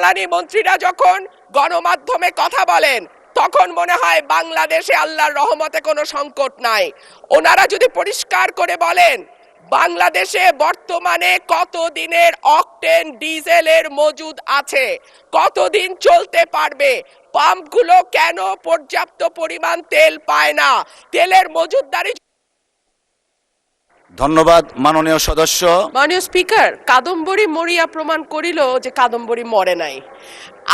জ্বালানি মন্ত্রীরা যখন গণমাধ্যমে কথা বলেন তখন মনে হয় বাংলাদেশে আল্লাহর রহমতে কোনো সংকট নাই। ওনারা যদি পরিষ্কার করে বলেন বাংলাদেশে বর্তমানে কত দিনের অকটেন ডিজেলের মজুদ আছে, কতদিন চলতে পারবে, পাম্পগুলো কেন পর্যাপ্ত পরিমাণ তেল পায় না, তেলের মজুদদারি। ধন্যবাদ মাননীয় সদস্য। মাননীয় স্পিকার, কাদম্বরী মরিয়া প্রমাণ করিল যে কাদম্বরী মরে নাই।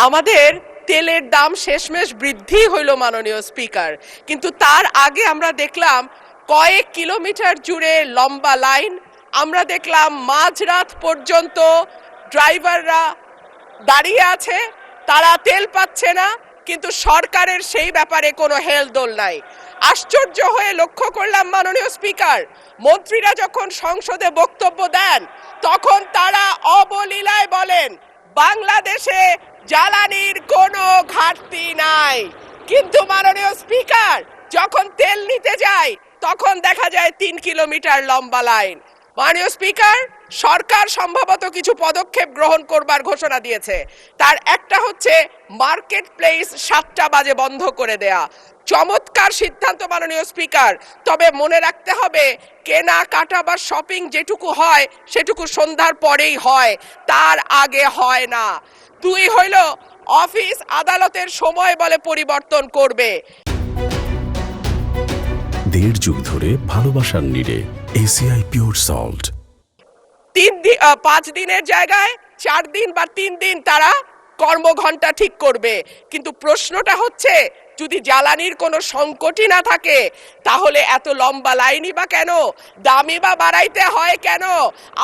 আমাদের তেলের দাম শেষমেশ বৃদ্ধি হইল মাননীয় স্পিকার, কিন্তু তার আগে আমরা দেখলাম কয়েক কিলোমিটার জুড়ে লম্বা লাইন। আমরা দেখলাম মাঝরাত পর্যন্ত ড্রাইভাররা দাঁড়িয়ে আছে, তারা তেল পাচ্ছে না, কিন্তু সরকারের সেই ব্যাপারে কোনো হেলদোল নাই। আশ্চর্য হয়ে লক্ষ্য করলাম মাননীয় স্পিকার, মন্ত্রীরা যখন সংসদে বক্তব্য দেন তখন তারা অবলীলায় বলেন বাংলাদেশে জ্বালানির কোনো ঘাটতি নাই, কিন্তু মাননীয় স্পিকার যখন তেল নিতে যায় তখন দেখা যায় 3 কিলোমিটার লম্বা লাইন। মাননীয় স্পিকার, সরকার সম্ভবত কিছু পদক্ষেপ গ্রহণ করবার ঘোষণা দিয়েছে। তার একটা হচ্ছে মার্কেট প্লেস 7টা বাজে বন্ধ করে দেয়া। চমৎকার সিদ্ধান্ত মাননীয় স্পিকার, তবে মনে রাখতে হবে কেনা কাটা বা শপিং যেটুকু হয় সেটুকু সন্ধ্যার পরেই হয়, তার আগে হয় না। 2 হইল অফিস আদালতের সময় বলে পরিবর্তন করবে। 1.5 যুগ ধরে ভালোবাসার নিড়ে এসিআই পিওর সল্ট। 5 দিনের জায়গায় 4 দিন বা 3 দিন তারা কর্মঘণ্টা ঠিক করবে, কিন্তু প্রশ্নটা হচ্ছে যদি জ্বালানির কোনো সংকটই না থাকে তাহলে এত লম্বা লাইনই বা কেন, দামি বা বাড়াইতে হয় কেন,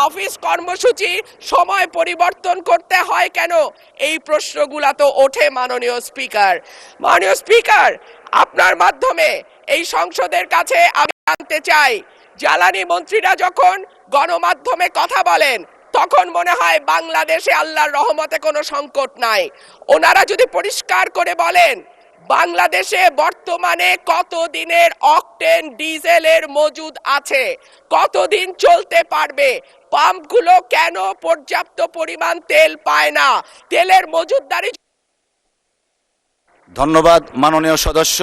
অফিস কর্মসূচি সময় পরিবর্তন করতে হয় কেন, এই প্রশ্নগুলো তো ওঠে মাননীয় স্পিকার। মাননীয় স্পিকার, আপনার মাধ্যমে এই সংসদের কাছে আমি জানতে চাই, জ্বালানি মন্ত্রীরা যখন গণমাধ্যমে কথা বলেন তখন মনে হয় বাংলাদেশে আল্লাহর রহমতে কোনো সংকট নাই। ওনারা যদি পরিষ্কার করে বলেন বাংলাদেশে বর্তমানে কত দিনের অকটেন ডিজেলের মজুদ আছে, কতদিন চলতে পারবে, পাম্পগুলো কেন পর্যাপ্ত পরিমাণ তেল পায় না, তেলের মজুদদারি। ধন্যবাদ মাননীয় সদস্য।